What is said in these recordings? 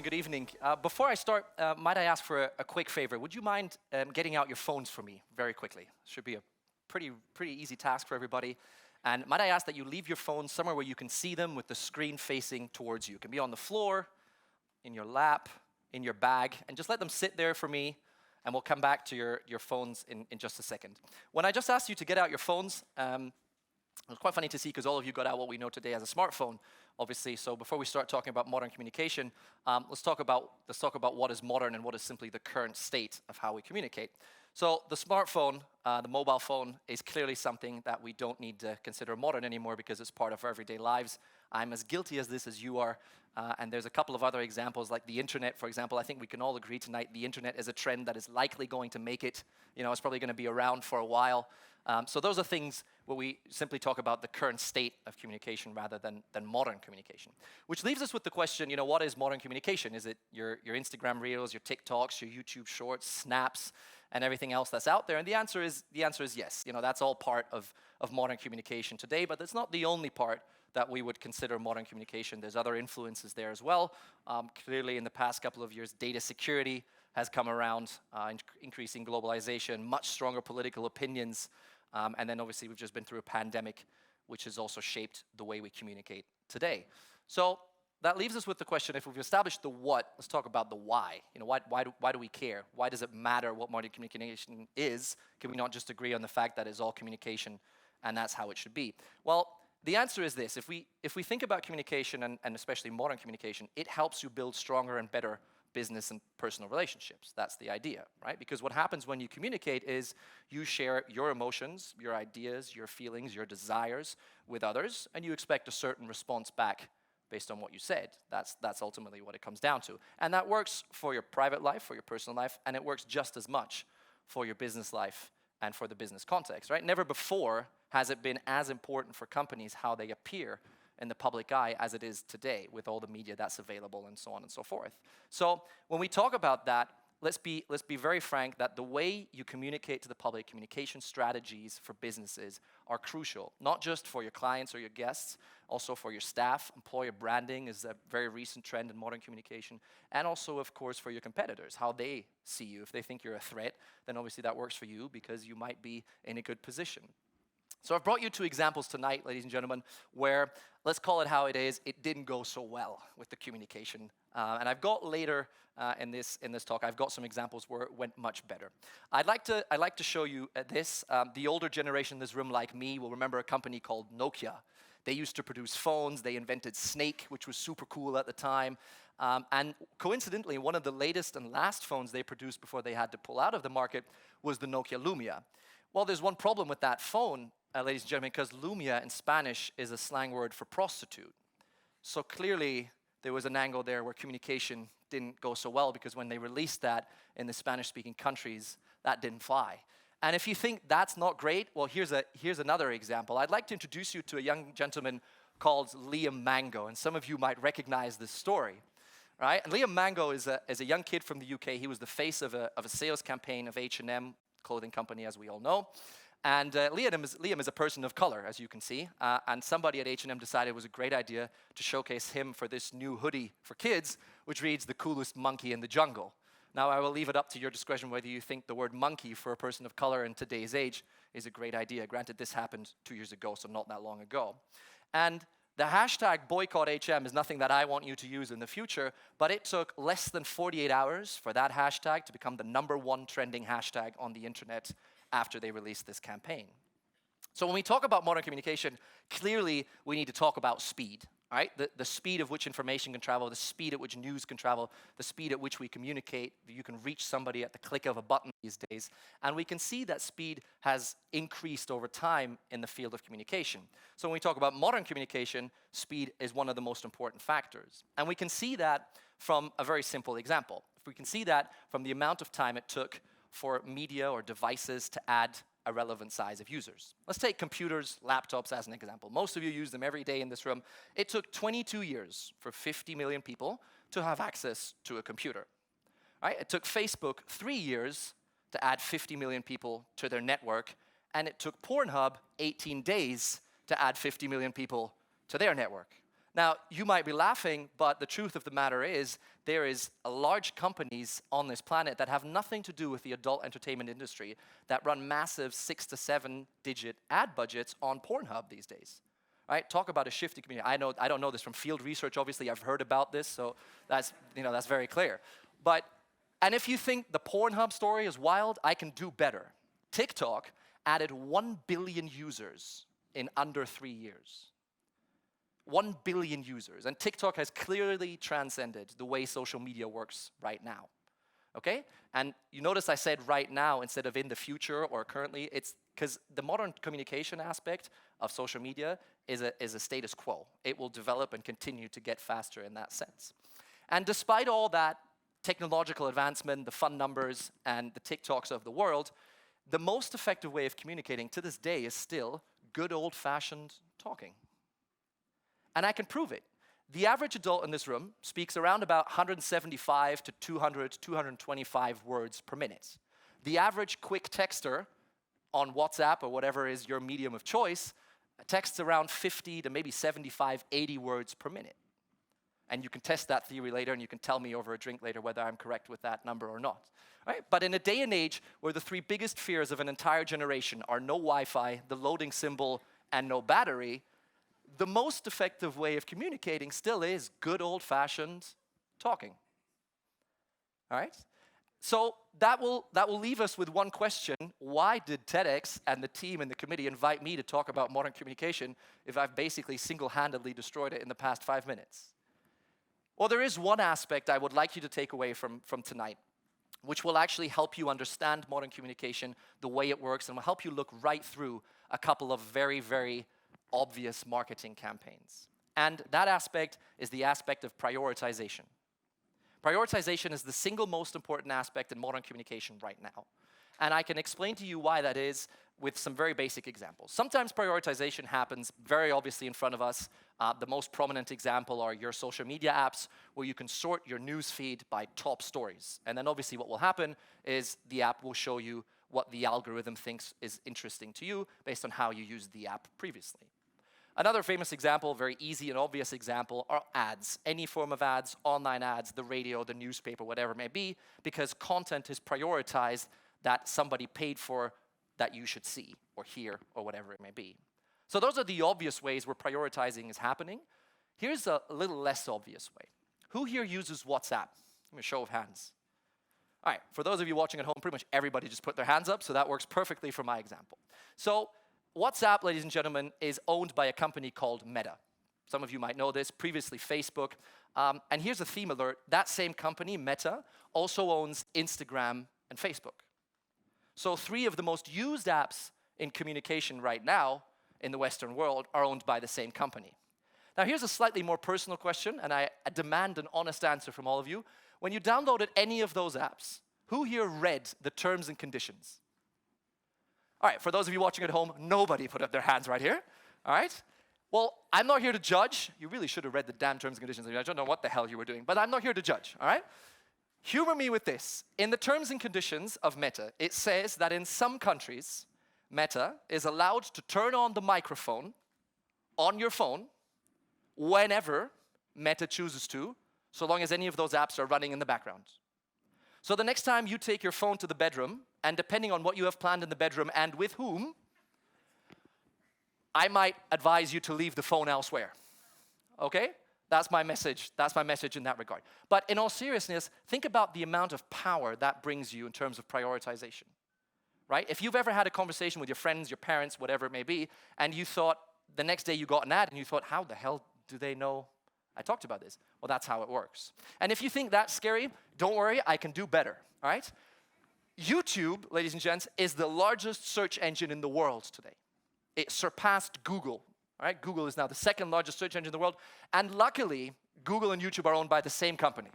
gentlemen, good evening. Before I start, might I ask for a quick favor? Would you mind getting out your phones for me very quickly? Should be a pretty easy task for everybody. And might I ask that you leave your phones somewhere where you can see them with the screen facing towards you. It can be on the floor, in your lap, in your bag, and just let them sit there for me, and we'll come back to your phones in just a second. When I just asked you to get out your phones, it was quite funny to see because all of you got out what we know today as a smartphone, obviously. So before we start talking about modern communication, let's talk about what is modern and what is simply the current state of how we communicate. So the smartphone, the mobile phone, is clearly something that we don't need to consider modern anymore because it's part of our everyday lives. I'm as guilty as this as you are, and there's a couple of other examples like the internet, for example. I think we can all agree tonight the internet is a trend that is likely going to make it. You know, it's probably going to be around for a while. So those are things where we simply talk about the current state of communication rather than modern communication. Which leaves us with the question, you know, what is modern communication? Is it your Instagram Reels, your TikToks, your YouTube Shorts, Snaps, and everything else that's out there? And the answer is yes. You know, that's all part of modern communication today, but that's not the only part that we would consider modern communication. There's other influences there as well. Clearly, in the past couple of years, data security has come around, increasing globalization, much stronger political opinions, and then obviously we've just been through a pandemic, which has also shaped the way we communicate today. So that leaves us with the question, if we've established the what, let's talk about the why. You know, why do we care? Why does it matter what modern communication is? Can we not just agree on the fact that it's all communication and that's how it should be? Well, the answer is this. If we think about communication, and especially modern communication, it helps you build stronger and better business and personal relationships. That's the idea, right? Because what happens when you communicate is you share your emotions, your ideas, your feelings, your desires with others, and you expect a certain response back based on what you said. That's ultimately what it comes down to. And that works for your private life, for your personal life, and it works just as much for your business life and for the business context, right? Never before has it been as important for companies how they appear in the public eye as it is today with all the media that's available and so on and so forth. So when we talk about that, let's be very frank that the way you communicate to the public, communication strategies for businesses are crucial, not just for your clients or your guests, also for your staff. Employer branding is a very recent trend in modern communication, and also, of course, for your competitors, how they see you. If they think you're a threat, then obviously that works for you because you might be in a good position. So I've brought you two examples tonight, ladies and gentlemen, where, let's call it how it is, it didn't go so well with the communication. And I've got later in this talk, I've got some examples where it went much better. I'd like to show you this. The older generation in this room, like me, will remember a company called Nokia. They used to produce phones. They invented Snake, which was super cool at the time. And coincidentally, one of the latest and last phones they produced before they had to pull out of the market was the Nokia Lumia. Well, there's one problem with that phone, ladies and gentlemen, because Lumia in Spanish is a slang word for prostitute. So clearly, there was an angle there where communication didn't go so well because when they released that in the Spanish-speaking countries, that didn't fly. And if you think that's not great, well, here's another example. I'd like to introduce you to a young gentleman called Liam Mango, and some of you might recognize this story, right? And Liam Mango is a young kid from the UK. He was the face of a sales campaign of H&M, clothing company, as we all know. And Liam is a person of color, as you can see, and somebody at H&M decided it was a great idea to showcase him for this new hoodie for kids, which reads, "The coolest monkey in the jungle." Now, I will leave it up to your discretion whether you think the word monkey for a person of color in today's age is a great idea. Granted, this happened 2 years ago, so not that long ago. And the hashtag boycott HM is nothing that I want you to use in the future, but it took less than 48 hours for that hashtag to become the #1 trending hashtag on the internet after they released this campaign. So when we talk about modern communication, clearly we need to talk about speed, right? The speed at which information can travel, the speed at which news can travel, the speed at which we communicate. You can reach somebody at the click of a button these days. And we can see that speed has increased over time in the field of communication. So when we talk about modern communication, speed is one of the most important factors. And we can see that from a very simple example. If we can see that from the amount of time it took for media or devices to add a relevant size of users. Let's take computers, laptops as an example. Most of you use them every day in this room. It took 22 years for 50 million people to have access to a computer. Right? It took Facebook 3 years to add 50 million people to their network, and it took Pornhub 18 days to add 50 million people to their network. Now, you might be laughing, but the truth of the matter is there is large companies on this planet that have nothing to do with the adult entertainment industry that run massive 6 to 7 digit ad budgets on Pornhub these days. Right? Talk about a shifty community. I don't know this from field research, obviously. I've heard about this, so that's very clear. And if you think the Pornhub story is wild, I can do better. TikTok added 1 billion users in under 3 years. 1 billion users. And TikTok has clearly transcended the way social media works right now. Okay? And you notice I said right now instead of in the future or currently. It's because the modern communication aspect of social media is a status quo. It will develop and continue to get faster in that sense. And despite all that technological advancement, the fun numbers, and the TikToks of the world, the most effective way of communicating to this day is still good old-fashioned talking. And I can prove it. The average adult in this room speaks around about 175 to 200, 225 words per minute. The average quick texter on WhatsApp or whatever is your medium of choice texts around 50 to maybe 75, 80 words per minute. And you can test that theory later and you can tell me over a drink later whether I'm correct with that number or not. Right? But in a day and age where the 3 biggest fears of an entire generation are no Wi-Fi, the loading symbol, and no battery, the most effective way of communicating still is good old-fashioned talking. All right? So that will leave us with one question. Why did TEDx and the team and the committee invite me to talk about modern communication if I've basically single-handedly destroyed it in the past 5 minutes? Well, there is one aspect I would like you to take away from tonight, which will actually help you understand modern communication, the way it works, and will help you look right through a couple of very, very obvious marketing campaigns. And that aspect is the aspect of prioritization. Prioritization is the single most important aspect in modern communication right now. And I can explain to you why that is with some very basic examples. Sometimes prioritization happens very obviously in front of us. The most prominent example are your social media apps where you can sort your news feed by top stories. And then obviously what will happen is the app will show you what the algorithm thinks is interesting to you based on how you used the app previously. Another famous example, very easy and obvious example, are ads. Any form of ads, online ads, the radio, the newspaper, whatever it may be, because content is prioritized that somebody paid for that you should see or hear or whatever it may be. So those are the obvious ways where prioritizing is happening. Here's a little less obvious way. Who here uses WhatsApp? Give me a show of hands. All right, for those of you watching at home, pretty much everybody just put their hands up, so that works perfectly for my example. So WhatsApp, ladies and gentlemen, is owned by a company called Meta. Some of you might know this, previously Facebook. And here's a theme alert. That same company, Meta, also owns Instagram and Facebook. So 3 of the most used apps in communication right now in the Western world are owned by the same company. Now here's a slightly more personal question, and I demand an honest answer from all of you. When you downloaded any of those apps, who here read the terms and conditions? All right, for those of you watching at home, nobody put up their hands right here. All right? Well, I'm not here to judge. You really should have read the damn terms and conditions. I don't know what the hell you were doing, but I'm not here to judge, all right? Humor me with this. In the terms and conditions of Meta, it says that in some countries, Meta is allowed to turn on the microphone on your phone whenever Meta chooses to, so long as any of those apps are running in the background. So the next time you take your phone to the bedroom, and depending on what you have planned in the bedroom and with whom, I might advise you to leave the phone elsewhere. Okay? That's my message. That's my message in that regard. But in all seriousness, think about the amount of power that brings you in terms of prioritization. Right? If you've ever had a conversation with your friends, your parents, whatever it may be, and you thought the next day you got an ad and you thought, how the hell do they know I talked about this? Well, that's how it works. And if you think that's scary, don't worry, I can do better, all right? YouTube, ladies and gents, is the largest search engine in the world today. It surpassed Google, all right? Google is now the 2nd largest search engine in the world, and luckily, Google and YouTube are owned by the same company,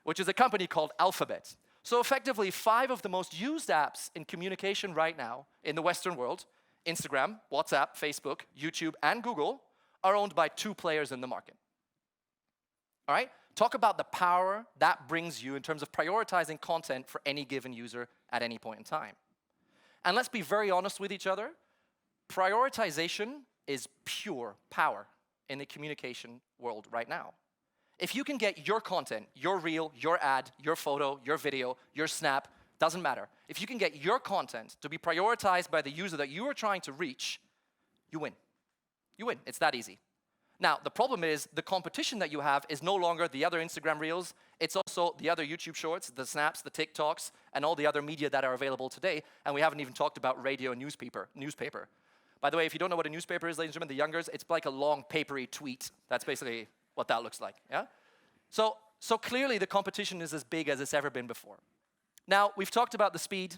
which is a company called Alphabet. So effectively, 5 of the most used apps in communication right now in the Western world, Instagram, WhatsApp, Facebook, YouTube, and Google, are owned by 2 players in the market. All right? Talk about the power that brings you in terms of prioritizing content for any given user at any point in time. And let's be very honest with each other. Prioritization is pure power. in the communication world right now. If you can get your content, your reel, your ad, your photo, your video, your snap, doesn't matter. If you can get your content to be prioritized by the user that you are trying to reach, you win. You win. It's that easy. Now, the problem is the competition that you have is no longer the other Instagram reels. It's also the other YouTube shorts, the snaps, the TikToks, and all the other media that are available today. And we haven't even talked about radio and newspaper. By the way, if you don't know what a newspaper is, ladies and gentlemen, the youngers, it's like a long papery tweet. That's basically what that looks like, yeah? So clearly the competition is as big as it's ever been before. Now, we've talked about the speed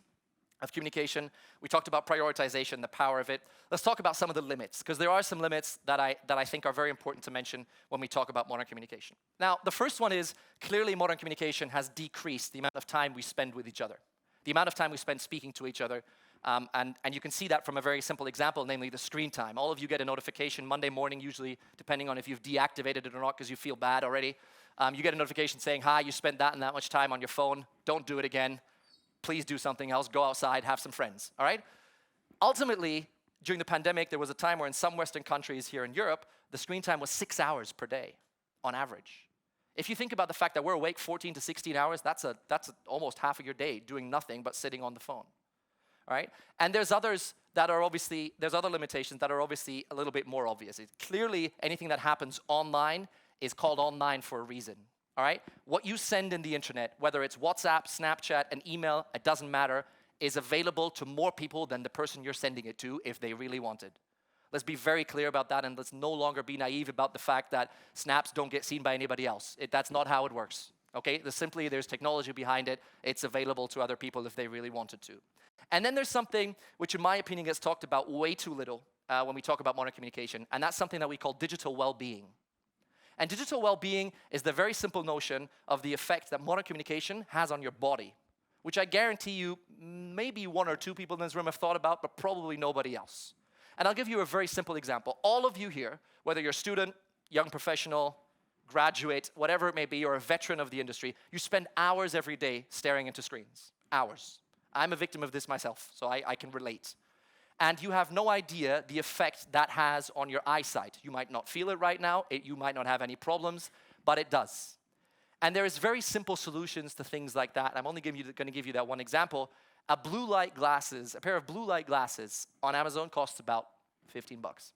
of communication. We talked about prioritization, the power of it. Let's talk about some of the limits, because there are some limits that I think are very important to mention when we talk about modern communication. Now, the first one is clearly modern communication has decreased the amount of time we spend with each other, the amount of time we spend speaking to each other. And you can see that from a very simple example, namely the screen time. All of you get a notification Monday morning, usually, depending on if you've deactivated it or not because you feel bad already. You get a notification saying, hi, you spent that and that much time on your phone. Don't do it again. Please do something else. Go outside, have some friends, all right? Ultimately, during the pandemic, there was a time where in some Western countries here in Europe, the screen time was 6 hours per day on average. If you think about the fact that we're awake 14 to 16 hours, that's almost half of your day doing nothing but sitting on the phone. All right? And there's other limitations that are obviously a little bit more obvious. Clearly, anything that happens online is called online for a reason. All right? What you send in the internet, whether it's WhatsApp, Snapchat, an email, it doesn't matter, is available to more people than the person you're sending it to if they really want it. Let's be very clear about that, and let's no longer be naive about the fact that snaps don't get seen by anybody else. That's not how it works. Okay? There's technology behind it. It's available to other people if they really wanted to. And then there's something which, in my opinion, gets talked about way too little when we talk about modern communication, and that's something that we call digital well-being. And digital well-being is the very simple notion of the effect that modern communication has on your body, which I guarantee you maybe one or two people in this room have thought about, but probably nobody else. And I'll give you a very simple example. All of you here, whether you're a student, young professional, graduate, whatever it may be, or a veteran of the industry, you spend hours every day staring into screens. Hours. I'm a victim of this myself, so I can relate. And you have no idea the effect that has on your eyesight. You might not feel it right now, you might not have any problems, but it does. And there is very simple solutions to things like that. I'm only going to give you that one example. A pair of blue light glasses on Amazon costs about 15 bucks.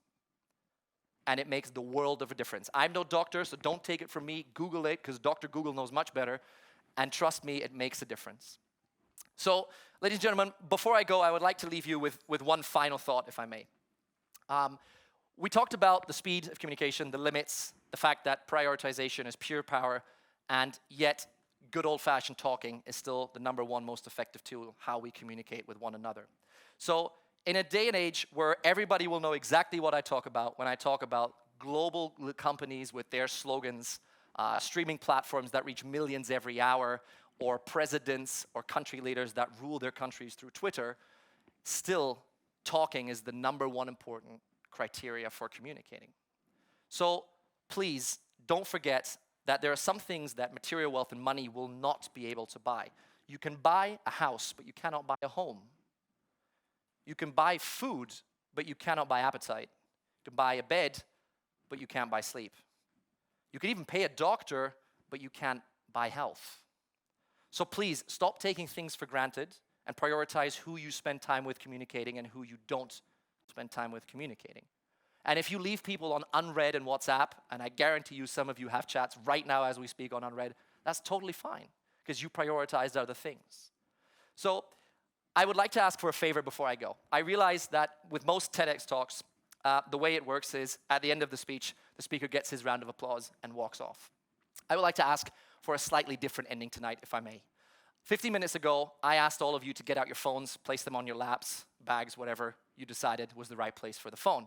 And it makes the world of a difference. I'm no doctor, so don't take it from me. Google it, because Dr. Google knows much better. And trust me, it makes a difference. So, ladies and gentlemen, before I go, I would like to leave you with one final thought, if I may. We talked about the speed of communication, the limits, the fact that prioritization is pure power, and yet good old-fashioned talking is still the #1 most effective tool, how we communicate with one another. So, in a day and age where everybody will know exactly what I talk about when I talk about global companies with their slogans, streaming platforms that reach millions every hour, or presidents or country leaders that rule their countries through Twitter, still talking is the #1 important criteria for communicating. So please don't forget that there are some things that material wealth and money will not be able to buy. You can buy a house, but you cannot buy a home. You can buy food, but you cannot buy appetite. You can buy a bed, but you can't buy sleep. You can even pay a doctor, but you can't buy health. So please, stop taking things for granted and prioritize who you spend time with communicating and who you don't spend time with communicating. And if you leave people on unread in WhatsApp, and I guarantee you some of you have chats right now as we speak on unread, that's totally fine, because you prioritized other things. So I would like to ask for a favor before I go. I realize that with most TEDx talks, the way it works is at the end of the speech, the speaker gets his round of applause and walks off. I would like to ask for a slightly different ending tonight, if I may. 15 minutes ago, I asked all of you to get out your phones, place them on your laps, bags, whatever you decided was the right place for the phone.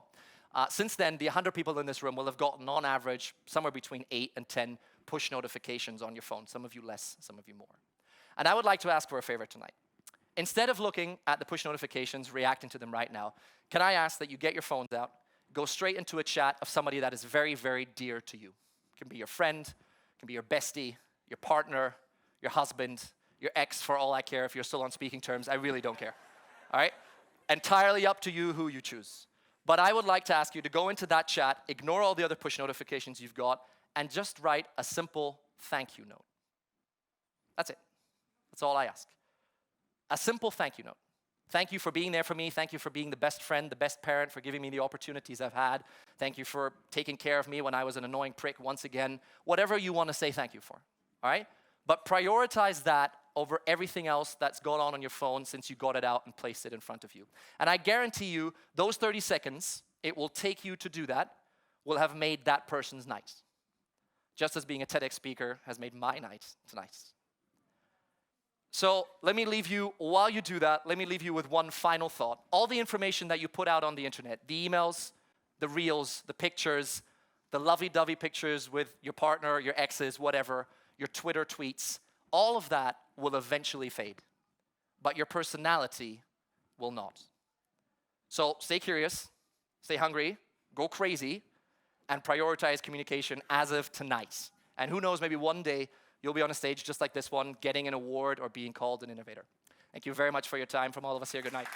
Since then, the 100 people in this room will have gotten, on average, somewhere between 8 and 10 push notifications on your phone. Some of you less, some of you more. And I would like to ask for a favor tonight. Instead of looking at the push notifications, reacting to them right now, can I ask that you get your phones out, go straight into a chat of somebody that is very, very dear to you. It can be your friend, it can be your bestie, your partner, your husband, your ex, for all I care. If you're still on speaking terms, I really don't care. All right? Entirely up to you who you choose. But I would like to ask you to go into that chat, ignore all the other push notifications you've got, and just write a simple thank you note. That's it. That's all I ask. A simple thank you note. Thank you for being there for me. Thank you for being the best friend, the best parent, for giving me the opportunities I've had. Thank you for taking care of me when I was an annoying prick once again. Whatever you want to say thank you for, all right? But prioritize that over everything else that's gone on your phone since you got it out and placed it in front of you. And I guarantee you, those 30 seconds it will take you to do that will have made that person's night. Just as being a TEDx speaker has made my night tonight. So let me leave you, while you do that, let me leave you with one final thought. All the information that you put out on the internet, the emails, the reels, the pictures, the lovey-dovey pictures with your partner, your exes, whatever, your Twitter tweets, all of that will eventually fade. But your personality will not. So stay curious, stay hungry, go crazy, and prioritize communication as of tonight. And who knows, maybe one day, you'll be on a stage just like this one, getting an award or being called an innovator. Thank you very much for your time. From all of us here, good night.